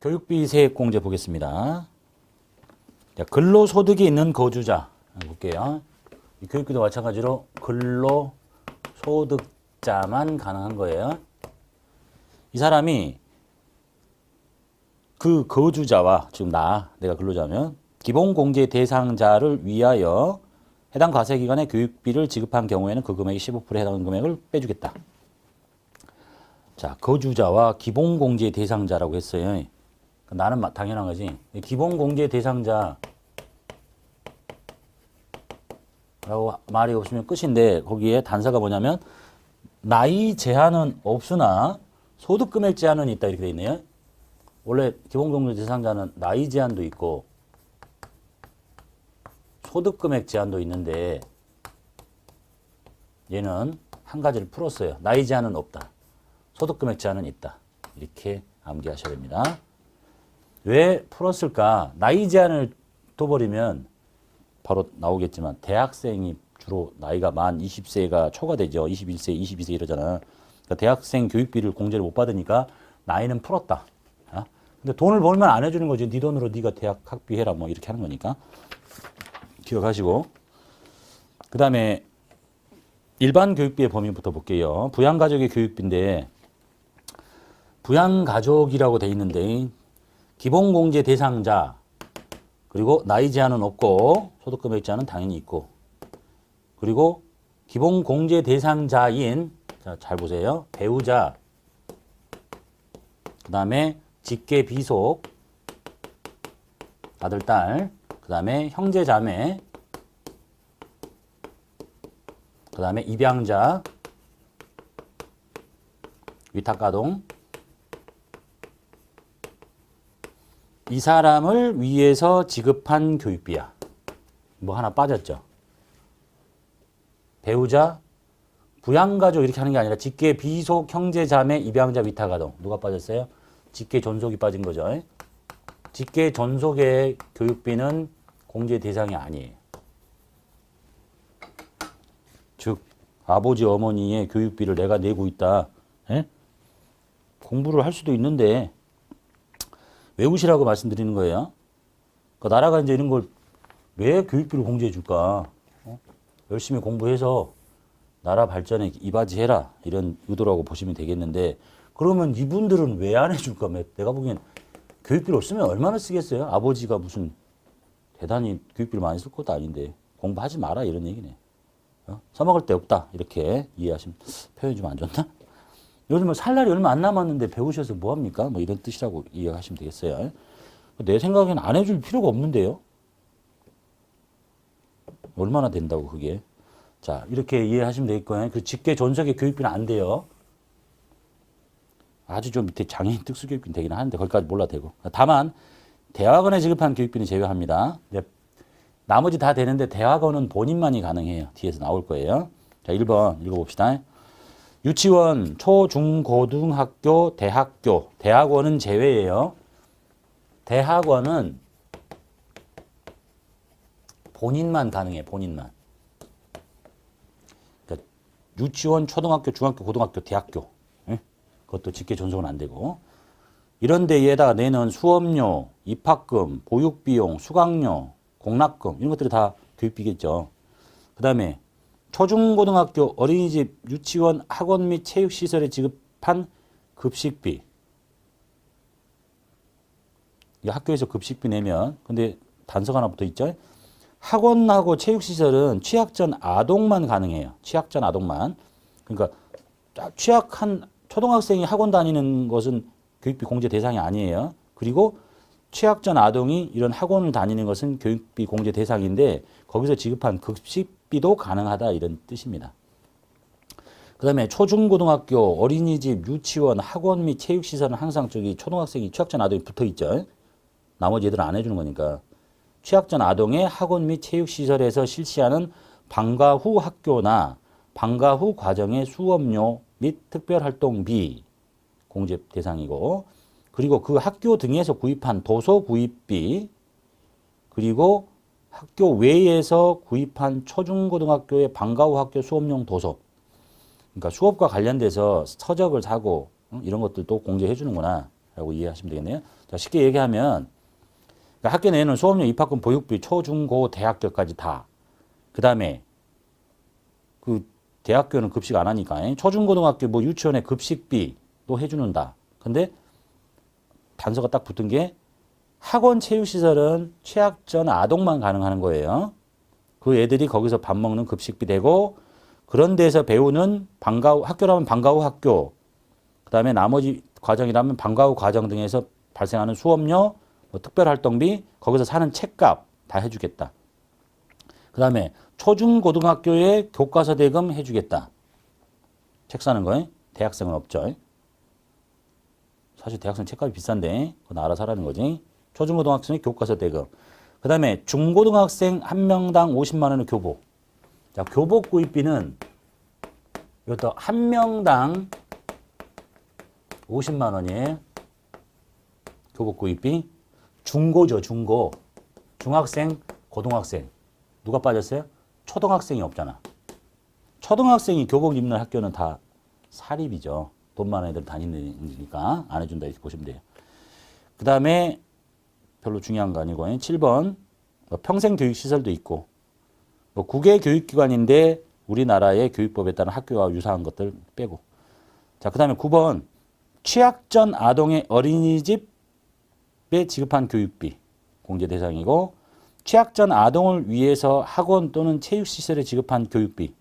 교육비 세액공제 보겠습니다. 자, 근로소득이 있는 거주자 볼게요. 이 교육비도 마찬가지로 근로소득자만 가능한 거예요. 이 사람이 그 거주자와 지금 내가 근로자면 기본공제 대상자를 위하여 해당 과세기간에 교육비를 지급한 경우에는 그 금액의 15%에 해당하는 금액을 빼주겠다. 자, 거주자와 기본공제 대상자라고 했어요. 나는 당연한 거지. 기본공제 대상자라고 말이 없으면 끝인데 거기에 단서가 뭐냐면 나이 제한은 없으나 소득금액 제한은 있다 이렇게 돼 있네요. 원래 기본공제 대상자는 나이 제한도 있고 소득금액 제한도 있는데 얘는 한 가지를 풀었어요. 나이 제한은 없다. 소득금액 제한은 있다. 이렇게 암기하셔야 됩니다. 왜 풀었을까? 나이 제한을 둬버리면 바로 나오겠지만 대학생이 주로 나이가 만 20세가 초과되죠. 21세, 22세 이러잖아. 그러니까 대학생 교육비를 공제를 못 받으니까 나이는 풀었다. 근데 돈을 벌면 안 해주는 거지. 네 돈으로 네가 대학 학비 해라 뭐 이렇게 하는 거니까. 기억하시고. 그 다음에 일반 교육비의 범위부터 볼게요. 부양가족의 교육비인데 부양가족이라고 돼 있는데 기본공제 대상자 그리고 나이 제한은 없고 소득금액 제한은 당연히 있고 그리고 기본공제 대상자인 자, 잘 보세요. 배우자 그 다음에 직계 비속 아들 딸 그 다음에 형제 자매 그 다음에 입양자 위탁가동 이 사람을 위해서 지급한 교육비야. 뭐 하나 빠졌죠. 배우자, 부양가족 이렇게 하는 게 아니라 직계 비속 형제 자매 입양자 위탁아동 누가 빠졌어요? 직계 존속이 빠진 거죠. 직계 존속의 교육비는 공제 대상이 아니에요. 즉 아버지 어머니의 교육비를 내가 내고 있다. 에? 공부를 할 수도 있는데 외우시라고 말씀드리는 거예요. 그러니까 나라가 이제 이런 걸 왜 교육비를 공제해 줄까? 열심히 공부해서 나라 발전에 이바지해라 이런 의도라고 보시면 되겠는데 그러면 이분들은 왜 안 해줄까? 내가 보기엔 교육비를 쓰면 얼마나 쓰겠어요? 아버지가 무슨 대단히 교육비를 많이 쓸 것도 아닌데 공부하지 마라 이런 얘기네. 써먹을 데 없다 이렇게 이해하시면 표현이 좀 안 좋나? 요즘 살 날이 얼마 안 남았는데 배우셔서 뭐합니까? 뭐 이런 뜻이라고 이해하시면 되겠어요. 내 생각에는 안 해줄 필요가 없는데요. 얼마나 된다고 그게. 자 이렇게 이해하시면 되겠고요. 그 직계 존속의 교육비는 안 돼요. 아주 좀 밑에 장애인 특수교육비는 되긴 하는데 거기까지 몰라도 되고. 다만 대학원에 지급한 교육비는 제외합니다. 나머지 다 되는데 대학원은 본인만이 가능해요. 뒤에서 나올 거예요. 자 1번 읽어봅시다. 유치원, 초, 중, 고등학교, 대학교, 대학원은 제외예요. 대학원은 본인만 가능해, 본인만. 그러니까 유치원, 초등학교, 중학교, 고등학교, 대학교. 예? 그것도 직계 존속은 안 되고. 이런 데에다가 내는 수업료, 입학금, 보육비용, 수강료, 공납금 이런 것들이 다 교육비겠죠. 그 다음에 초중고등학교 어린이집 유치원 학원 및 체육시설에 지급한 급식비. 이 학교에서 급식비 내면 근데 단서가 하나 붙어 있죠. 학원하고 체육시설은 취약전 아동만 가능해요. 취약전 아동만. 그러니까 취약한 초등학생이 학원 다니는 것은 교육비 공제 대상이 아니에요. 그리고 취약전 아동이 이런 학원을 다니는 것은 교육비 공제 대상인데 거기서 지급한 급식비도 가능하다 이런 뜻입니다. 그 다음에 초중고등학교 어린이집 유치원 학원 및 체육시설은 항상 저기 초등학생이 취약전 아동이 붙어있죠. 나머지 애들은 안 해주는 거니까. 취약전 아동의 학원 및 체육시설에서 실시하는 방과 후 학교나 방과 후 과정의 수업료 및 특별활동비 공제 대상이고 그리고 그 학교 등에서 구입한 도서 구입비 그리고 학교 외에서 구입한 초중고등학교의 방과 후 학교 수업용 도서 그러니까 수업과 관련돼서 서적을 사고 이런 것들도 공제해 주는구나. 라고 이해하시면 되겠네요. 자, 쉽게 얘기하면 그러니까 학교 내에는 수업료, 입학금, 보육비, 초, 중, 고, 대학교까지 다. 그 다음에 그 대학교는 급식 안 하니까 초중고등학교 뭐 유치원에 급식비도 해주는다. 근데 단서가 딱 붙은 게 학원 체육시설은 취약전 아동만 가능하는 거예요. 그 애들이 거기서 밥 먹는 급식비 되고 그런 데서 배우는 학교라면 방과 후 학교, 그 다음에 나머지 과정이라면 방과 후 과정 등에서 발생하는 수업료, 뭐 특별활동비, 거기서 사는 책값 다 해주겠다. 그 다음에 초중고등학교에 교과서 대금 해주겠다. 책 사는 거에 대학생은 없죠. 사실 대학생 책값이 비싼데 그건 알아서 하라는 거지. 초중고등학생의 교과서 대금. 그 다음에 중고등학생 한 명당 50만 원의 교복. 자, 교복 구입비는 이것도 한 명당 50만 원이에요. 교복 구입비. 중고죠, 중고. 중학생, 고등학생. 누가 빠졌어요? 초등학생이 없잖아. 초등학생이 교복 입는 학교는 다 사립이죠. 돈 많은 애들 다니니까 안 해준다 이렇게 보시면 돼요. 그 다음에 별로 중요한 거 아니고 7번 평생교육시설도 있고 뭐 국외 교육기관인데 우리나라의 교육법에 따른 학교와 유사한 것들 빼고. 자, 그 다음에 9번 취약전 아동의 어린이집에 지급한 교육비 공제 대상이고 취약전 아동을 위해서 학원 또는 체육시설에 지급한 교육비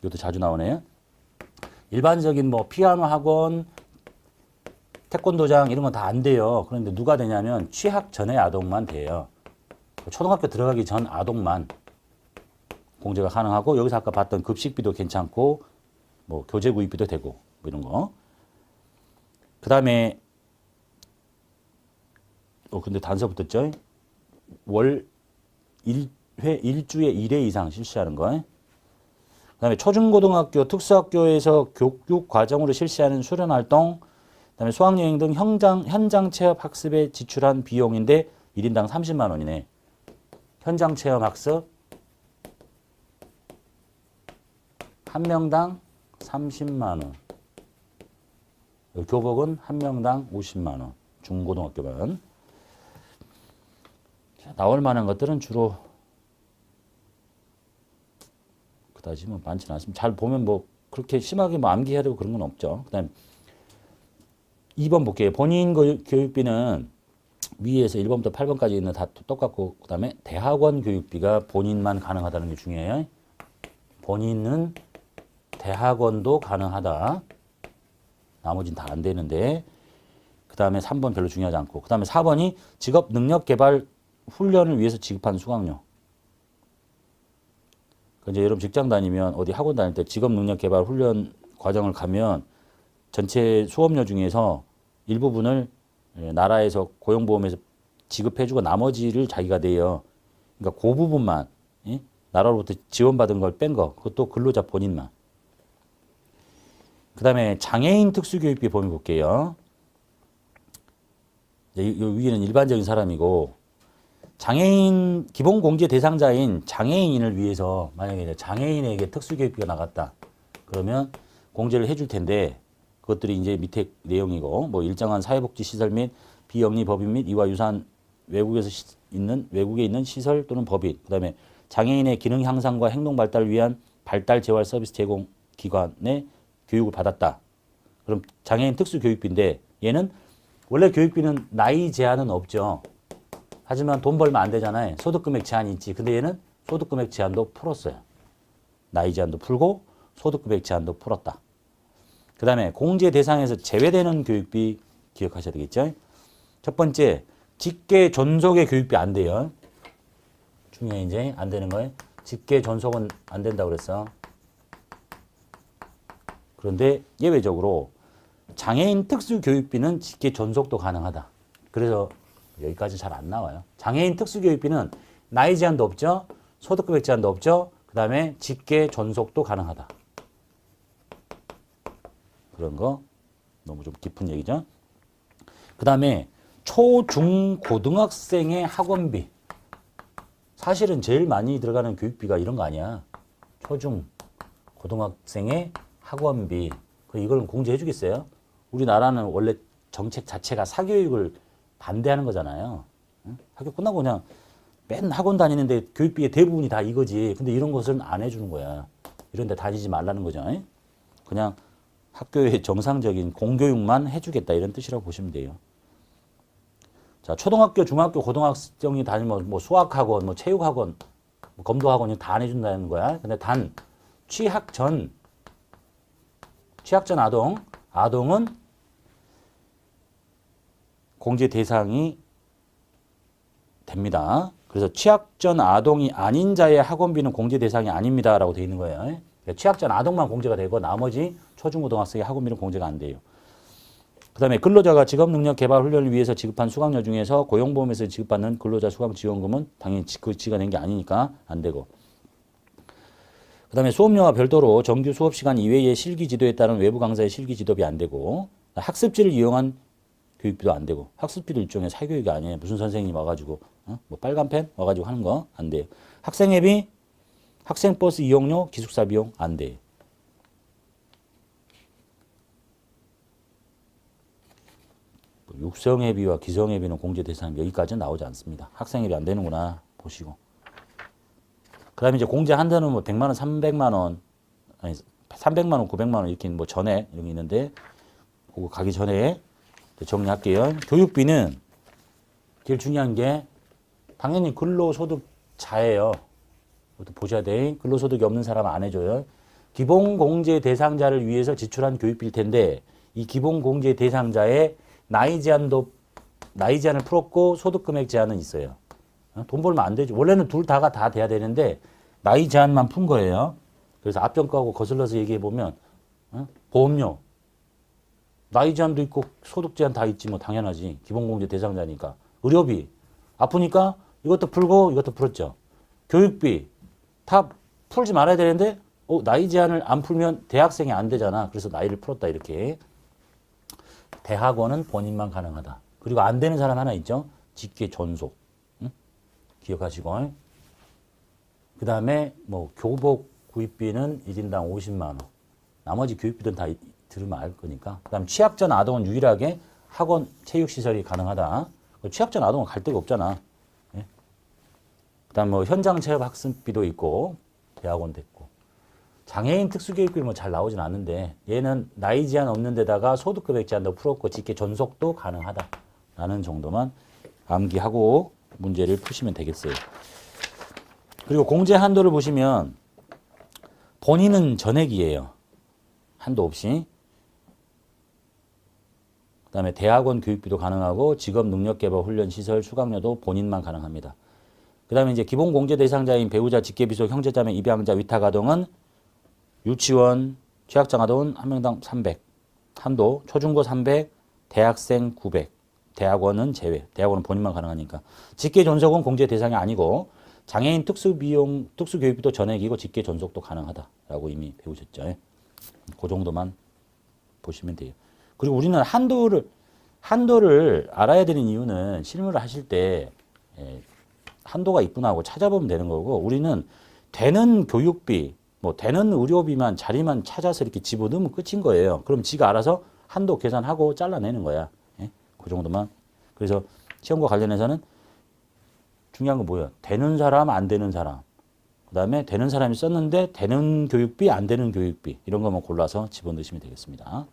이것도 자주 나오네요. 일반적인 뭐 피아노 학원, 태권도장 이런 건 다 안 돼요. 그런데 누가 되냐면 취학 전의 아동만 돼요. 초등학교 들어가기 전 아동만 공제가 가능하고 여기서 아까 봤던 급식비도 괜찮고 뭐 교재 구입비도 되고 뭐 이런 거. 그 다음에 근데 단서 붙었죠. 월 1주에 1회 이상 실시하는 거. 그 다음에 초중고등학교 특수학교에서 교육 과정으로 실시하는 수련활동, 그 다음에 수학여행 등 현장 체험 학습에 지출한 비용인데 1인당 30만 원이네. 현장 체험 학습 한 명당 30만 원. 교복은 한 명당 50만 원. 중고등학교만. 나올 만한 것들은 주로 그다지 뭐 많지는 않습니다. 잘 보면 뭐 그렇게 심하게 뭐 암기해야 되고 그런 건 없죠. 그다음 2번 볼게요. 본인 교육비는 위에서 1번부터 8번까지 있는 다 똑같고 그다음에 대학원 교육비가 본인만 가능하다는 게 중요해요. 본인은 대학원도 가능하다. 나머지는 다 안 되는데 그 다음에 3번 별로 중요하지 않고 그 다음에 4번이 직업 능력 개발 훈련을 위해서 지급한 수강료. 이제 여러분 직장 다니면 어디 학원 다닐 때 직업 능력 개발 훈련 과정을 가면 전체 수업료 중에서 일부분을 나라에서 고용보험에서 지급해주고 나머지를 자기가 내요. 그러니까 그 부분만 나라로부터 지원받은 걸 뺀 거. 그것도 근로자 본인만. 그 다음에 장애인 특수교육비 범위 볼게요. 이 위에는 일반적인 사람이고 장애인 기본공제 대상자인 장애인을 위해서 만약에 장애인에게 특수교육비가 나갔다. 그러면 공제를 해줄 텐데 그것들이 이제 밑에 내용이고 뭐 일정한 사회복지시설 및 비영리 법인 및 이와 유사한 외국에 있는 시설 또는 법인 그 다음에 장애인의 기능 향상과 행동 발달을 위한 발달 재활 서비스 제공 기관의 교육을 받았다. 그럼 장애인 특수교육비인데 얘는 원래 교육비는 나이 제한은 없죠. 하지만 돈 벌면 안 되잖아요. 소득금액 제한이 있지. 근데 얘는 소득금액 제한도 풀었어요. 나이 제한도 풀고 소득금액 제한도 풀었다. 그 다음에 공제 대상에서 제외되는 교육비 기억하셔야 되겠죠. 첫 번째, 직계 존속의 교육비 안 돼요. 중요해 이제 안 되는 거예요. 직계 존속은 안 된다고 그랬어. 그런데 예외적으로 장애인 특수교육비는 직계 존속도 가능하다. 그래서 여기까지 잘 안 나와요. 장애인 특수교육비는 나이 제한도 없죠. 소득금액 제한도 없죠. 그 다음에 직계 존속도 가능하다. 그런 거 너무 좀 깊은 얘기죠. 그 다음에 초, 중, 고등학생의 학원비. 사실은 제일 많이 들어가는 교육비가 이런 거 아니야. 초, 중, 고등학생의 학원비. 이걸 공제해 주겠어요? 우리나라는 원래 정책 자체가 사교육을 반대하는 거잖아요. 응? 학교 끝나고 그냥 맨 학원 다니는데 교육비의 대부분이 다 이거지. 근데 이런 것은 안 해주는 거야. 이런 데 다니지 말라는 거죠. 그냥 학교의 정상적인 공교육만 해주겠다 이런 뜻이라고 보시면 돼요. 자, 초등학교, 중학교, 고등학생이 다니면 뭐 수학학원, 뭐 체육학원, 뭐 검도학원 다 안 해준다는 거야. 근데 단 취학 전 아동은 공제 대상이 됩니다. 그래서 취학 전 아동이 아닌 자의 학원비는 공제 대상이 아닙니다라고 되어 있는 거예요. 그러니까 취학 전 아동만 공제가 되고 나머지 초중고등학생의 학원비는 공제가 안 돼요. 그 다음에 근로자가 직업능력 개발 훈련을 위해서 지급한 수강료 중에서 고용보험에서 지급받는 근로자 수강지원금은 당연히 그 지가 낸 게 아니니까 안 되고, 그 다음에 수업료와 별도로 정규 수업시간 이외의 실기 지도에 따른 외부 강사의 실기 지도비 안 되고, 학습지를 이용한 교육비도 안 되고, 학습비도 일종의 사교육이 아니에요. 무슨 선생님이 와가지고 뭐 빨간 펜 와가지고 하는 거 안 돼요. 학생회비, 학생버스 이용료, 기숙사 비용 안 돼요. 육성회비와 기성회비는 공제 대상 여기까지는 나오지 않습니다. 학생회비 안 되는구나 보시고. 그 다음에 이제 공제 한도는 뭐 100만 원, 300만 원, 아니 300만 원, 900만 원 이렇게 뭐 전에 이런 게 있는데 그거 가기 전에 정리할게요. 교육비는 제일 중요한 게 당연히 근로소득자예요. 이것도 보셔야 돼. 근로소득이 없는 사람은 안 해줘요. 기본공제 대상자를 위해서 지출한 교육비일 텐데 이 기본공제 대상자의 나이 제한을 풀었고 소득금액 제한은 있어요. 돈 벌면 안 되죠. 원래는 둘 다가 다 돼야 되는데 나이 제한만 푼 거예요. 그래서 앞전 거하고 거슬러서 얘기해 보면 보험료 나이 제한도 있고 소득 제한 다 있지 뭐 당연하지. 기본공제 대상자니까. 의료비 아프니까 이것도 풀고 이것도 풀었죠. 교육비 다 풀지 말아야 되는데 나이 제한을 안 풀면 대학생이 안 되잖아. 그래서 나이를 풀었다 이렇게. 대학원은 본인만 가능하다. 그리고 안 되는 사람 하나 있죠. 직계 존속. 기억하시고. 그 다음에 뭐 교복 구입비는 1인당 50만 원. 나머지 교육비는 다 들으면 알 거니까. 그 다음 취학 전 아동은 유일하게 학원 체육시설이 가능하다. 취학 전 아동은 갈 데가 없잖아. 예? 그 다음 뭐 현장 체험 학습비도 있고 대학원 됐고. 장애인 특수교육비는 뭐 잘 나오진 않는데 얘는 나이 제한 없는 데다가 소득금액 제한도 풀었고 직계 존속도 가능하다라는 정도만 암기하고 문제를 푸시면 되겠어요. 그리고 공제 한도를 보시면 본인은 전액이에요. 한도 없이. 그 다음에 대학원 교육비도 가능하고 직업 능력개발 훈련 시설 수강료도 본인만 가능합니다. 그 다음에 이제 기본 공제 대상자인 배우자, 직계비속, 형제자매, 입양자, 위탁아동은 유치원, 취약장아동은 한 명당 300, 한도, 초중고 300, 대학생 900, 대학원은 제외, 대학원은 본인만 가능하니까. 직계 존속은 공제 대상이 아니고 장애인 특수비용, 특수교육비도 전액이고 직계 존속도 가능하다라고 이미 배우셨죠. 그 정도만 보시면 돼요. 그리고 우리는 한도를 알아야 되는 이유는 실무를 하실 때 한도가 있구나 하고 찾아보면 되는 거고, 우리는 되는 교육비, 뭐 되는 의료비만 자리만 찾아서 이렇게 집어넣으면 끝인 거예요. 그럼 지가 알아서 한도 계산하고 잘라내는 거야. 그 정도만. 그래서 시험과 관련해서는 중요한 건 뭐예요? 되는 사람, 안 되는 사람. 그 다음에 되는 사람이 썼는데 되는 교육비, 안 되는 교육비. 이런 것만 골라서 집어넣으시면 되겠습니다.